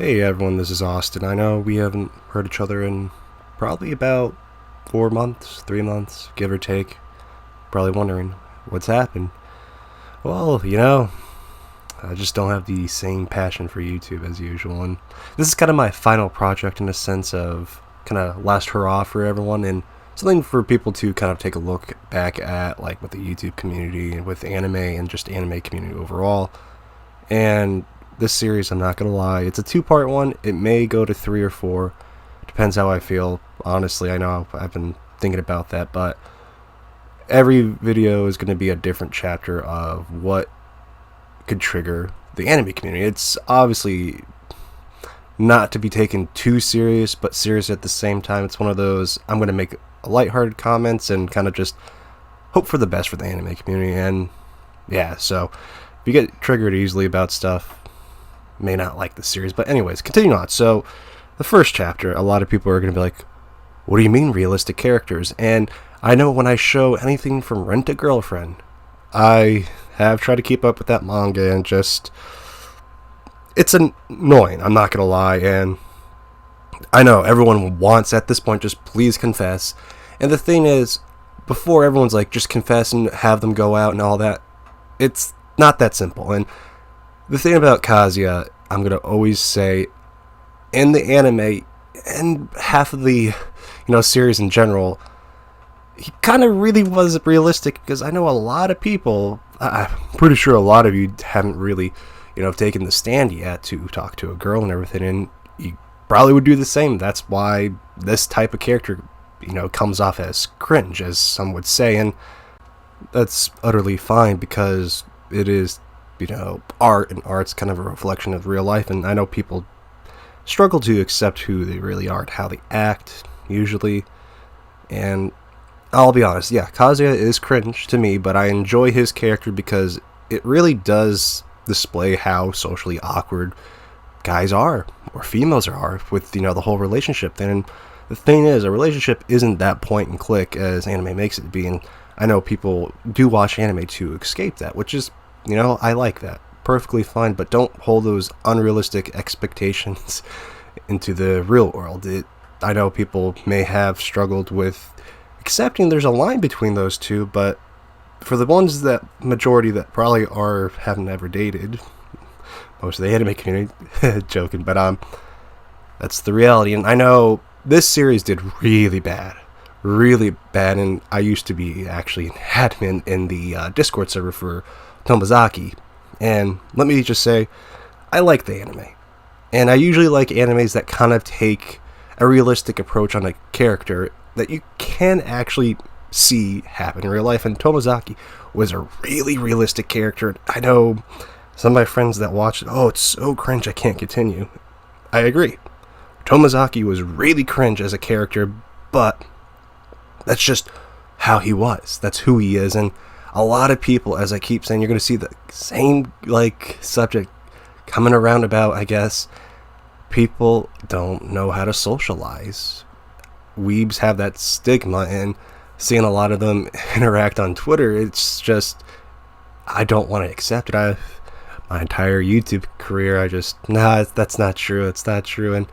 Hey everyone, this is Austin. I know we haven't heard each other in probably about 4 months, 3 months, give or take. Probably wondering what's happened. Well, I just don't have the same passion for YouTube as usual, and this is kind of my final project in a sense of kind of last hurrah for everyone and something for people to kind of take a look back at, like with the YouTube community and with anime and just anime community overall. And this series, I'm not gonna lie, it's a two-part one. It may go to three or four, depends how I feel. Honestly, I know I've been thinking about that, but every video is going to be a different chapter of what could trigger the anime community. It's obviously not to be taken too serious, but serious at the same time. It's one of those, I'm going to make lighthearted comments and kind of just hope for the best for the anime community. And yeah, so if you get triggered easily about stuff, may not like the series. But anyways, continuing on. So the first chapter, a lot of people are going to be like, what do you mean realistic characters? And I know when I show anything from Rent a Girlfriend, I have tried to keep up with that manga and just, it's annoying, I'm not going to lie. And I know everyone wants at this point, just please confess. And the thing is, before everyone's like, just confess and have them go out and all that, it's not that simple. And the thing about Kazuya, I'm going to always say, in the anime and half of the series in general, he kind of really was realistic, because I know a lot of people, I'm pretty sure a lot of you haven't really taken the stand yet to talk to a girl and everything, and you probably would do the same. That's why this type of character comes off as cringe, as some would say, and that's utterly fine, because it is art, and art's kind of a reflection of real life. And I know people struggle to accept who they really are and how they act usually, and I'll be honest, yeah, Kazuya is cringe to me, but I enjoy his character because it really does display how socially awkward guys are, or females are, with the whole relationship thing. And the thing is, a relationship isn't that point and click as anime makes it be, and I know people do watch anime to escape that, which is, I like that, perfectly fine, but don't hold those unrealistic expectations into the real world. I know people may have struggled with accepting there's a line between those two, but for the ones, that majority that probably haven't ever dated, most of the anime community, joking, but that's the reality. And I know this series did really bad, and I used to be actually an admin in the Discord server for Tomozaki, and let me just say, I like the anime, and I usually like animes that kind of take a realistic approach on a character that you can actually see happen in real life. And Tomozaki was a really realistic character. I know some of my friends that watched it, oh, it's so cringe, I can't continue. I agree. Tomozaki was really cringe as a character, but that's just how he was. That's who he is. And a lot of people, as I keep saying, you're going to see the same subject coming around about, I guess, people don't know how to socialize. Weebs have that stigma, and seeing a lot of them interact on Twitter, it's just, I don't want to accept it. My entire YouTube career, that's not true, it's not true. And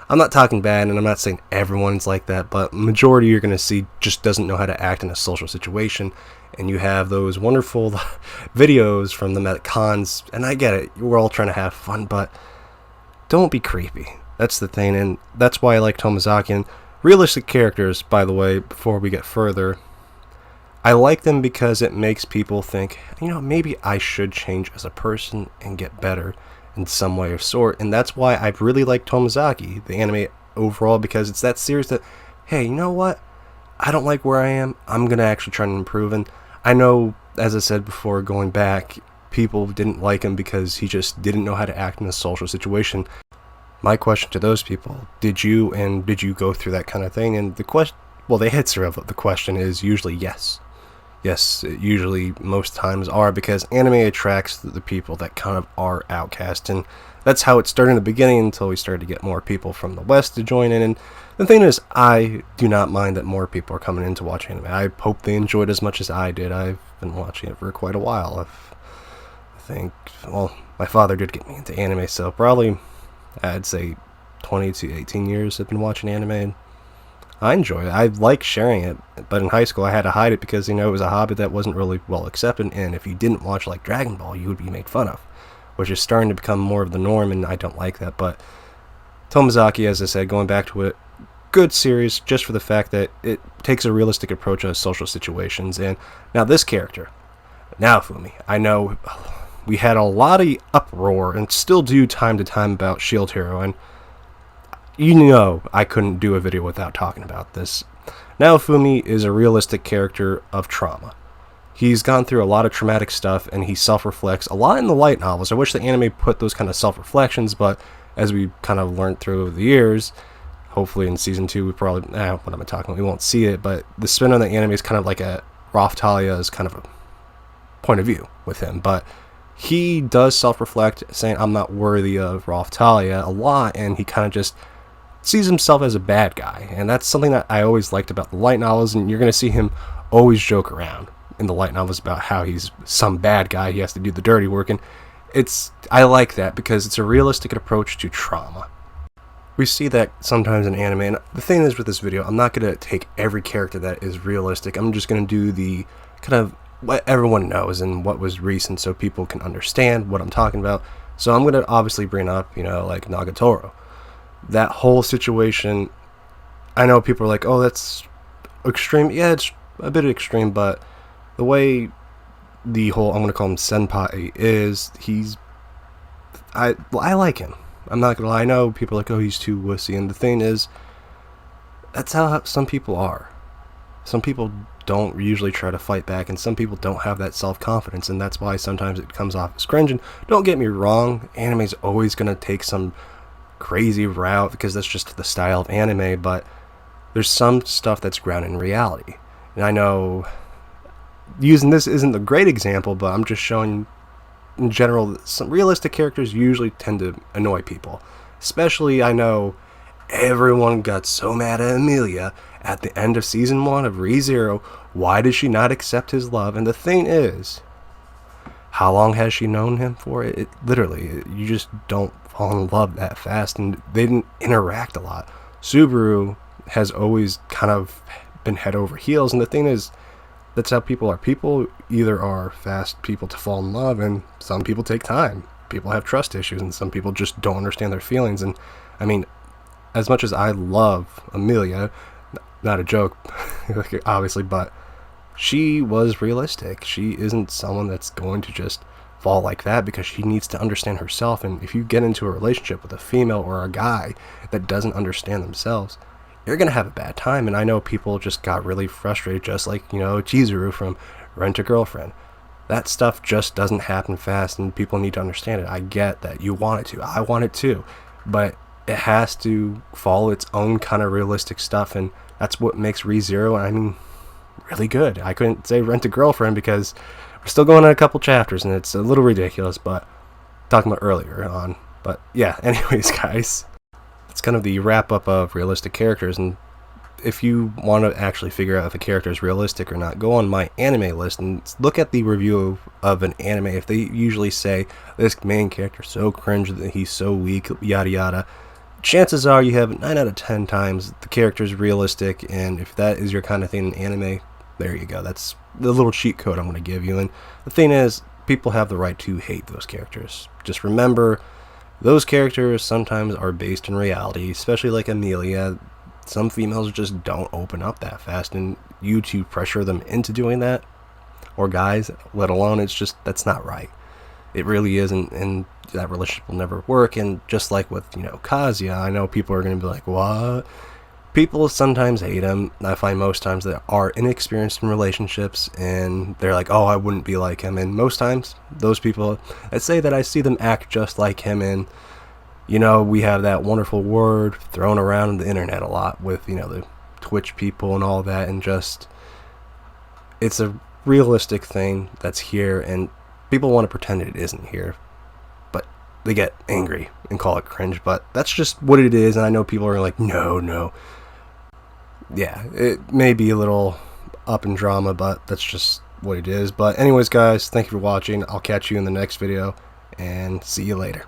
I'm not talking bad, and I'm not saying everyone's like that, but majority you're going to see just doesn't know how to act in a social situation. And you have those wonderful videos from them at cons, and I get it, we're all trying to have fun, but don't be creepy. That's the thing, and that's why I like Tomozaki. And realistic characters, by the way, before we get further, I like them because it makes people think, maybe I should change as a person and get better in some way or sort. And that's why I really like Tomozaki, the anime overall, because it's that series that, hey, you know what? I don't like where I am. I'm going to actually try and improve. And I know, as I said before, going back, people didn't like him because he just didn't know how to act in a social situation. My question to those people, did you go through that kind of thing? And the answer of the question is usually yes. Yes, it usually most times are, because anime attracts the people that kind of are outcast, and that's how it started in the beginning until we started to get more people from the West to join in. And the thing is, I do not mind that more people are coming in to watch anime. I hope they enjoyed as much as I did. I've been watching it for quite a while. I think, well, my father did get me into anime, so probably I'd say 20 to 18 years I've been watching anime, and I enjoy it. I like sharing it, but in high school I had to hide it because, it was a hobby that wasn't really well accepted, and if you didn't watch like Dragon Ball, you would be made fun of, which is starting to become more of the norm, and I don't like that. But Tomozaki, as I said, going back to it, good series just for the fact that it takes a realistic approach to social situations. And now this character, Naofumi, I know we had a lot of uproar, and still do time to time, about Shield Hero, and I couldn't do a video without talking about this. Naofumi is a realistic character of trauma. He's gone through a lot of traumatic stuff, and he self-reflects a lot in the light novels. I wish the anime put those kind of self-reflections, but as we kind of learned through the years, hopefully in season 2 we probably, what am I talking about, we won't see it, but the spin on the anime is kind of like a Raff Talia's kind of a point of view with him. But he does self-reflect, saying, I'm not worthy of Raff Talia a lot, and he kind of just sees himself as a bad guy. And that's something that I always liked about the light novels, and you're going to see him always joke around in the light novels about how he's some bad guy, he has to do the dirty work, and I like that because it's a realistic approach to trauma. We see that sometimes in anime, and the thing is with this video, I'm not going to take every character that is realistic. I'm just going to do the kind of what everyone knows and what was recent so people can understand what I'm talking about. So I'm going to obviously bring up, like Nagatoro. That whole situation, I know people are like, oh, that's extreme. Yeah, it's a bit extreme, but the way the whole, I'm going to call him senpai, is I like him. I'm not going to lie. I know people are like, oh, he's too wussy. And the thing is, that's how some people are. Some people don't usually try to fight back, and some people don't have that self-confidence, and that's why sometimes it comes off as cringe. And don't get me wrong, anime's always going to take some crazy route because that's just the style of anime, but there's some stuff that's grounded in reality. And I know using this isn't a great example, but I'm just showing in general that some realistic characters usually tend to annoy people. Especially, I know everyone got so mad at Emilia at the end of season 1 of ReZero. Why did she not accept his love? And the thing is, how long has she known him for? It literally, you just don't fall in love that fast, and they didn't interact a lot. Subaru has always kind of been head over heels, and the thing is, that's how people are. People either are fast people to fall in love, and some people take time. People have trust issues, and some people just don't understand their feelings. And I mean, as much as I love Emilia, not a joke, obviously, but she was realistic. She isn't someone that's going to just fall like that, because she needs to understand herself. And if you get into a relationship with a female or a guy that doesn't understand themselves, you're going to have a bad time. And I know people just got really frustrated, just like, Chizuru from Rent-a-Girlfriend. That stuff just doesn't happen fast, and people need to understand it. I get that you want it to. I want it too. But it has to follow its own kind of realistic stuff, and that's what makes ReZero, really good. I couldn't say Rent-a-Girlfriend because we're still going on a couple chapters, and it's a little ridiculous, but talking about earlier on. But yeah, anyways, guys, it's kind of the wrap-up of realistic characters, and if you want to actually figure out if a character is realistic or not, go on my anime list and look at the review of an anime. If they usually say, this main character is so cringe that he's so weak, yada yada, chances are you have 9 out of 10 times the character is realistic, and if that is your kind of thing in anime, there you go. That's the little cheat code I'm going to give you. And the thing is, people have the right to hate those characters. Just remember, those characters sometimes are based in reality, especially like Emilia. Some females just don't open up that fast, and you to pressure them into doing that, or guys, let alone, that's not right. It really isn't, and that relationship will never work. And just like with, Kazuya, I know people are going to be like, what? People sometimes hate him. I find most times they are inexperienced in relationships, and they're like, oh, I wouldn't be like him. And most times, those people that say that, I see them act just like him. And, we have that wonderful word thrown around on the internet a lot with, the Twitch people and all that. And just, it's a realistic thing that's here, and people want to pretend it isn't here. But they get angry and call it cringe. But that's just what it is. And I know people are like, no. Yeah, it may be a little up in drama, but that's just what it is. But anyways, guys, thank you for watching. I'll catch you in the next video, and see you later.